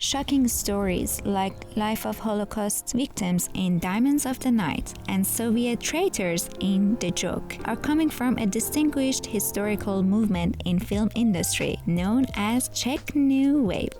Shocking stories like Life of Holocaust Victims in Diamonds of the Night and Soviet Traitors in The Joke are coming from a distinguished historical movement in film industry known as Czech New Wave.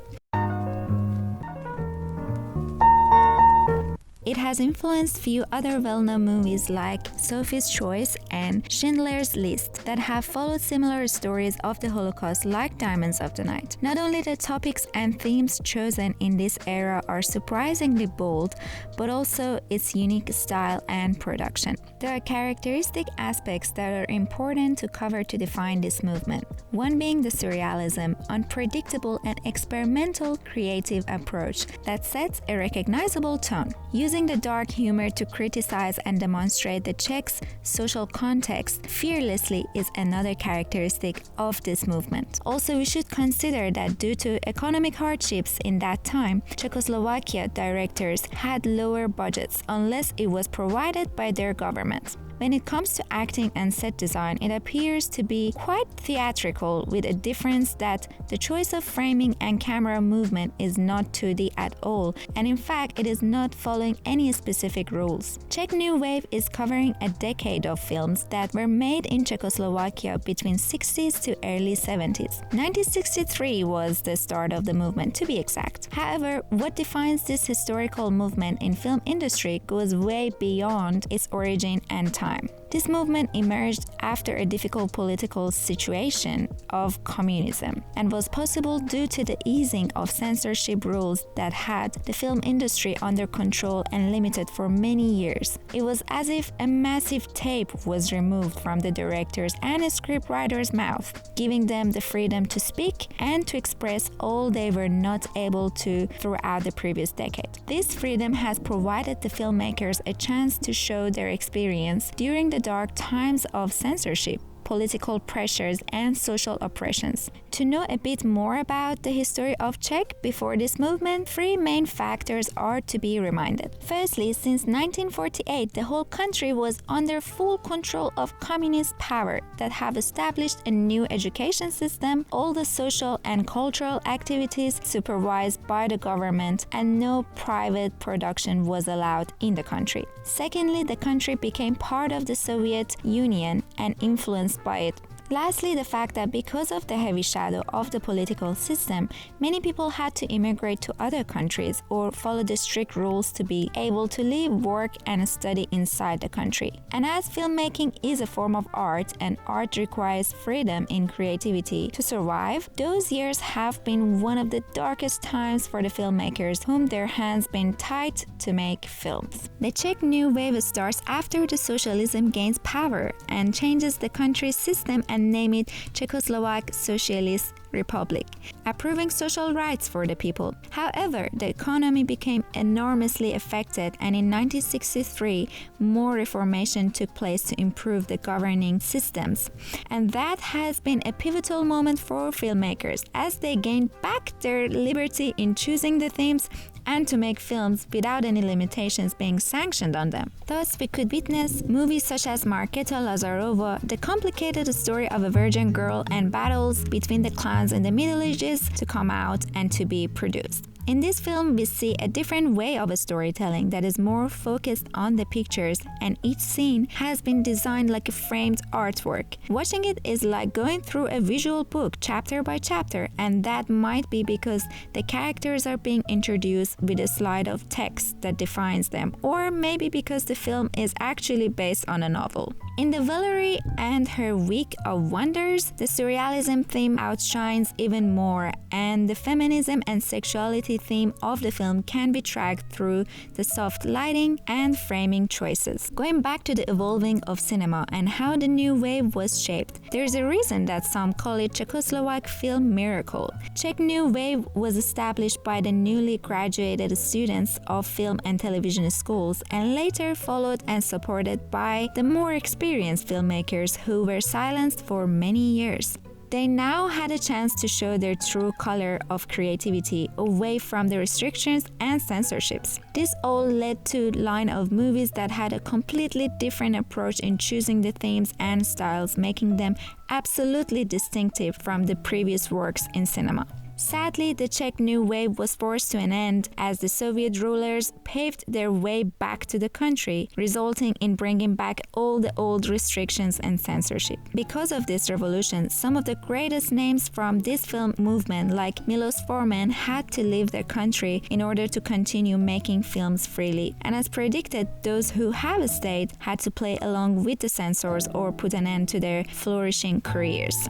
It has influenced few other well-known movies like Sophie's Choice and Schindler's List that have followed similar stories of the Holocaust like Diamonds of the Night. Not only the topics and themes chosen in this era are surprisingly bold, but also its unique style and production. There are characteristic aspects that are important to cover to define this movement. One being the surrealism, unpredictable and experimental creative approach that sets a recognizable tone. Using the dark humor to criticize and demonstrate the Czechs' social context fearlessly is another characteristic of this movement. Also, we should consider that due to economic hardships in that time, Czechoslovakia directors had lower budgets unless it was provided by their government. When it comes to acting and set design, it appears to be quite theatrical, with a difference that the choice of framing and camera movement is not 2D at all, and in fact, it is not following any specific rules. Czech New Wave is covering a decade of films that were made in Czechoslovakia between 60s to early 70s. 1963 was the start of the movement, to be exact. However, what defines this historical movement in film industry goes way beyond its origin and time. This movement emerged after a difficult political situation of communism and was possible due to the easing of censorship rules that had the film industry under control and limited for many years. It was as if a massive tape was removed from the directors and scriptwriters' mouth, giving them the freedom to speak and to express all they were not able to throughout the previous decade. This freedom has provided the filmmakers a chance to show their experience during the dark times of censorship, political pressures, and social oppressions. To know a bit more about the history of Czech before this movement, three main factors are to be reminded. Firstly, since 1948, the whole country was under full control of communist power that have established a new education system, all the social and cultural activities supervised by the government, and no private production was allowed in the country. Secondly, the country became part of the Soviet Union and influenced by it. Lastly, the fact that because of the heavy shadow of the political system, many people had to immigrate to other countries or follow the strict rules to be able to live, work, and study inside the country. And as filmmaking is a form of art and art requires freedom in creativity to survive, those years have been one of the darkest times for the filmmakers whom their hands been tied to make films. The Czech New Wave starts after the socialism gains power and changes the country's system and name it Czechoslovak Socialist Republic, approving social rights for the people. However, the economy became enormously affected, and in 1963, more reformation took place to improve the governing systems. And that has been a pivotal moment for filmmakers as they gained back their liberty in choosing the themes and to make films without any limitations being sanctioned on them. Thus, we could witness movies such as Markéta Lazarova, the complicated story of a virgin girl, and battles between the clans in the Middle Ages to come out and to be produced. In this film, we see a different way of storytelling that is more focused on the pictures, and each scene has been designed like a framed artwork. Watching it is like going through a visual book chapter by chapter, and that might be because the characters are being introduced with a slide of text that defines them, or maybe because the film is actually based on a novel. In The Valerie and Her Week of Wonders, the surrealism theme outshines even more, and the feminism and sexuality theme of the film can be tracked through the soft lighting and framing choices. Going back to the evolving of cinema and how the new wave was shaped, there's a reason that some call it Czechoslovak film miracle. Czech New Wave was established by the newly graduated students of film and television schools and later followed and supported by the more experienced filmmakers who were silenced for many years. They now had a chance to show their true color of creativity away from the restrictions and censorships. This all led to a line of movies that had a completely different approach in choosing the themes and styles, making them absolutely distinctive from the previous works in cinema. Sadly, the Czech New Wave was forced to an end as the Soviet rulers paved their way back to the country, resulting in bringing back all the old restrictions and censorship. Because of this revolution, some of the greatest names from this film movement, like Milos Forman, had to leave their country in order to continue making films freely. And as predicted, those who have stayed had to play along with the censors or put an end to their flourishing careers.